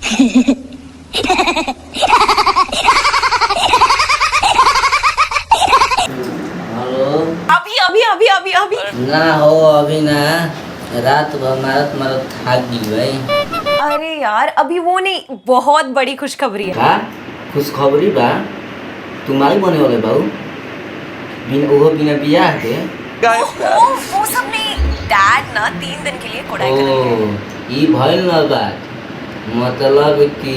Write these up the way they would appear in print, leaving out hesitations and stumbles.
Hello. अभी अभी अभी अभी अभी ना हो अभी ना, रात भर मारत मारत थक गई भाई। अरे यार अभी वो नहीं, बहुत बड़ी खुशखबरी है। का खुशखबरी बा? तुम्हारी बने वाले बाबू बिना बियाह के? वो सब नहीं, डैड ना 3 दिन के लिए कोडाई करेंगे। ई भइल ना बात, मतलब कि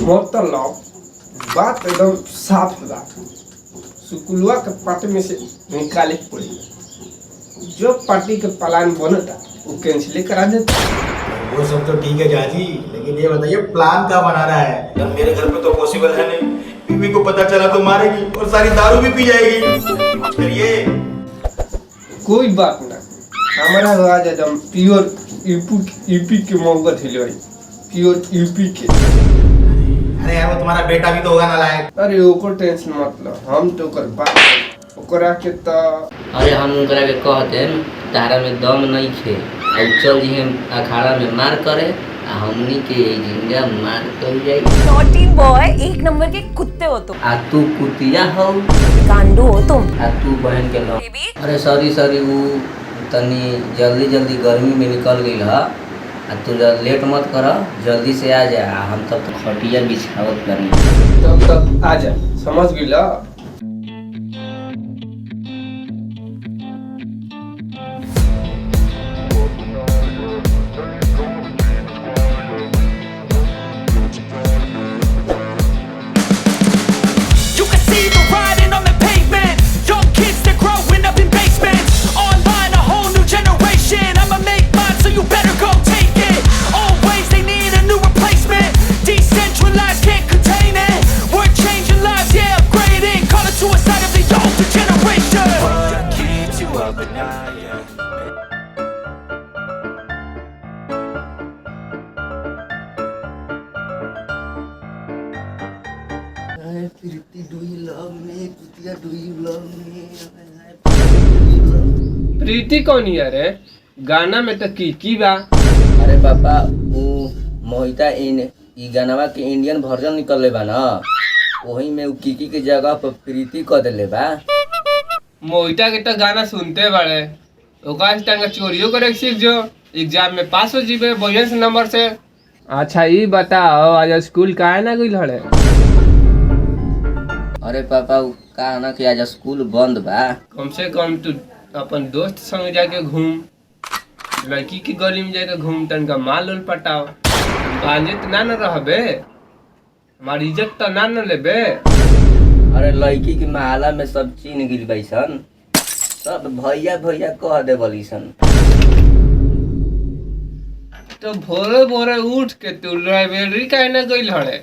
मतलब बात एकदम साफ बा। सुकुलवा के पार्टी में से निकाले के पड़ी। जो पार्टी के प्लान बनता वो कैंसिल करा देता। वो सब तो ठीक है जाजी, लेकिन ये बताइए प्लान क्या बना रहा है? जब मेरे घर पे तो पॉसिबल है नहीं, बीवी को पता चला तो मारेगी और सारी दारू भी पी जाएगी। कुछ करिए। कोई बात ना, हमारा राज एकदम प्योर यूपी के मोहब्बत है भाई, प्योर यूपी के। अरे यार वो तुम्हारा बेटा भी तो होगा ना लायक। अरे ओको टेंशन मत लो, हम तो कर बात ओकरा के तो। अरे हम उनकरा के कहते तारा में दम नहीं खे, और चल जी हम अखाड़ा में मार करे, आ हमनी के जिंदा मार कर जाई। नॉटी बॉय, एक नंबर के कुत्ते हो तुम। आ तू कुतिया हो, गांडू हो तुम। आ तू बहन के लो। बेबी अरे सॉरी वो तनी जल्दी गर्मी में निकल गई है। आ तू लेट मत कर, जल्दी से आ जा। हम तब तो खटिया बिछावत करी। तब आ जा, समझ गइला। प्रीति कौन है रे? गाना में तो की बा। अरे पापा वो मोहिता ई गानवा के इंडियन वर्जन निकलले बा ना, वही में किकी के जगह पर प्रीति कह देले बा। मोहिता के तो गाना सुनते बड़े, ओका टांगा चोरियो करे सीख जो, एग्जाम में पास हो जीबे बढ़िया से नंबर से। अच्छा ये बताओ आज स्कूल काहे ना गइल हड़े? अरे पापा उ का ना कि आज स्कूल बंद बा। कम से कम तू अपन दोस्त संग जाके घूम, लड़की की गली में जाके घूम, तनका माल उल पटाओ। गांजे तो ना न रहबे, हमारी इज्जत तो ना न लेबे। अरे लड़की के माला में सब चीन गिल बैसन, सब भैया कह दे बलीसन। तो भोरे भोरे उठ के तू लाइब्रेरी काहे ना गइल हड़े?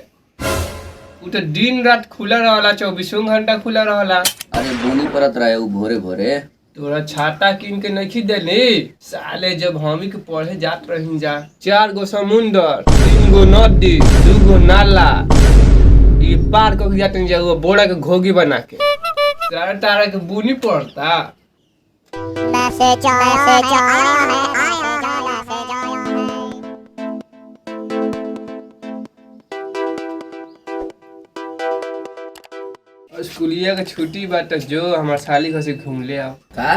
उ तो दिन रात खुला रहला, 24 घंटा खुला रहला। अरे बोनी परत रहे उ भोरे भोरे। तोरा छाता किन के नहीं देली साले? जब हमी के पढ़े जात रही जा, 4 गो समुंदर, 3 गो नदी, 2 गो नाला, ये पार को जाते जा वो बोड़ा के घोगी बना के तारा के बुनी पड़ता। स्कूलिया के छुट्टी बा तो जो हमार साली घर से घूम ले आओ। का?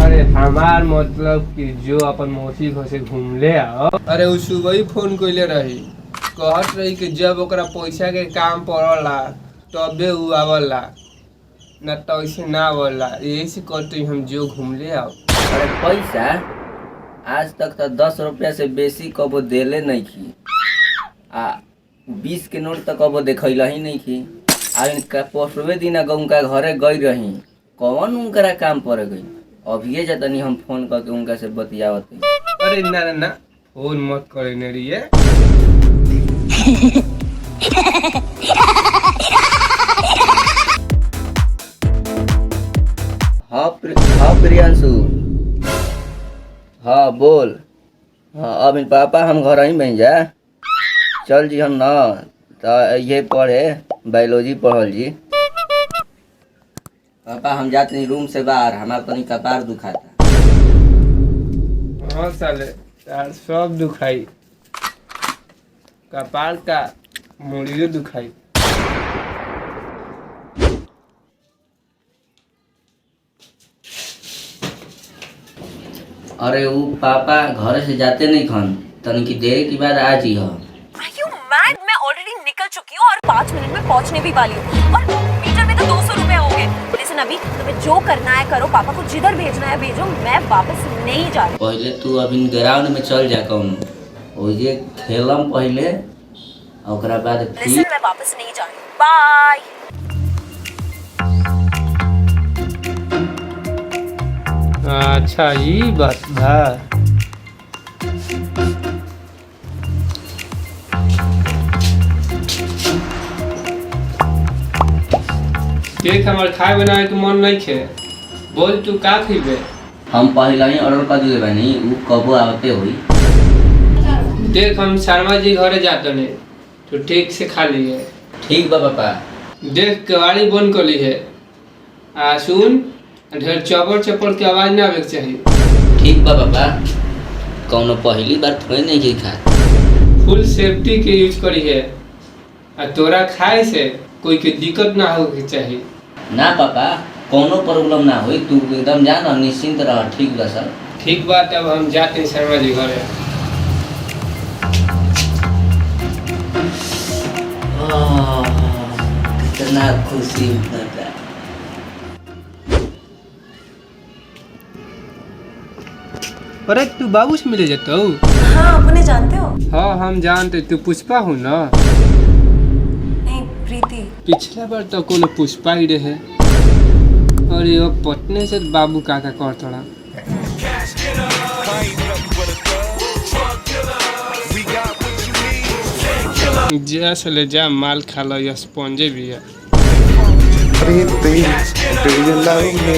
अरे हमार मतलब कि जो अपन मौसी घर से घूम ले आओ। अरे उ सुबह ही फोन कइले रही, कहत रही कि जब ओकरा पैसा के काम पड़ला तबे उ आवला, न तो ऐसे ना आवला। यही से कहते हम जो घूम ले आओ। अरे पैसा आज तक तो 10 रुपया से बेसी कबो देले नहीं की, आ 20 के नोट तक कबो देखैला ही नहीं की। आ इनका पोस्टवे दिन उनका घरे गई रही, कौन उनकरा काम पड़ गई। अभी जतनी हम फोन करके उनका से बतियावत। अरे ना ना ना, फोन मत करे ने रिये। हाँ प्रियांशु, हाँ बोल। हाँ अब इन पापा हम घर ही बन जा, चल जी हम ना तो ये पढ़े बायोलॉजी पढ़ल जी। पापा हम जाते नहीं रूम से बाहर, हमारा तनी कपार दुखाता। हाँ साले यार सब दुखाई। कपाल का मुड़ियो दुखाई। अरे वो पापा घर से जाते नहीं खन, तनिक देर के बाद आ जी। Are you mad? मैं ऑलरेडी निकल चुकी हूँ और 5 मिनट में पहुँचने भी वाली हूँ और मीटर में तो 200 रुपए हो गए। लिसन अभी तुम्हें जो करना है करो, पापा को जिधर भेजना है भेजो, मैं वापस नहीं जा रही। पहले तू अभी ग्राउंड में चल जा कौन, ओजे खेलम पहले, ओकरा बाद लिसन फिर मैं वापस नहीं जा रही। बाय। अच्छा ये बात बा। केक हमार खाए बनाए के मन नहीं खे। बोल तू का खीबे? हम पहले ही ऑर्डर कर दिले बानी, वो कबो आते हुई। देख हम शर्मा जी घरे जाते नहीं तो ठीक से खा लिए। ठीक बा पापा। देख कवाड़ी बंद कर ली है। सुन ढेर चपर चपर के आवाज ना आवे के चाहिए। ठीक बा पापा, कौनो पहली बार थोड़े नहीं की खा। फुल सेफ्टी के यूज करी है आ तोरा खाए से कोई के दिक्कत ना हो के चाहिए। ना पापा, कोनो प्रॉब्लम ना होई, तू एकदम जा ना, निश्चिंत रह। ठीक बा सर। ठीक बात, अब हम जाते हैं शर्मा जी घरे। कितना खुशी होता है। अरे तू बाबू से मिले जाता हूँ? हाँ, अपने जानते हो? हाँ हम जानते, तू पुष्पा हूँ ना? नहीं, प्रीति। पिछला बार तो कोनो पुष्पा ही रहे और ये पटने से बाबू काका कर थोड़ा। जा चले जा, माल खा लो, या स्पॉन्जे भी है। Pretty, do you love me?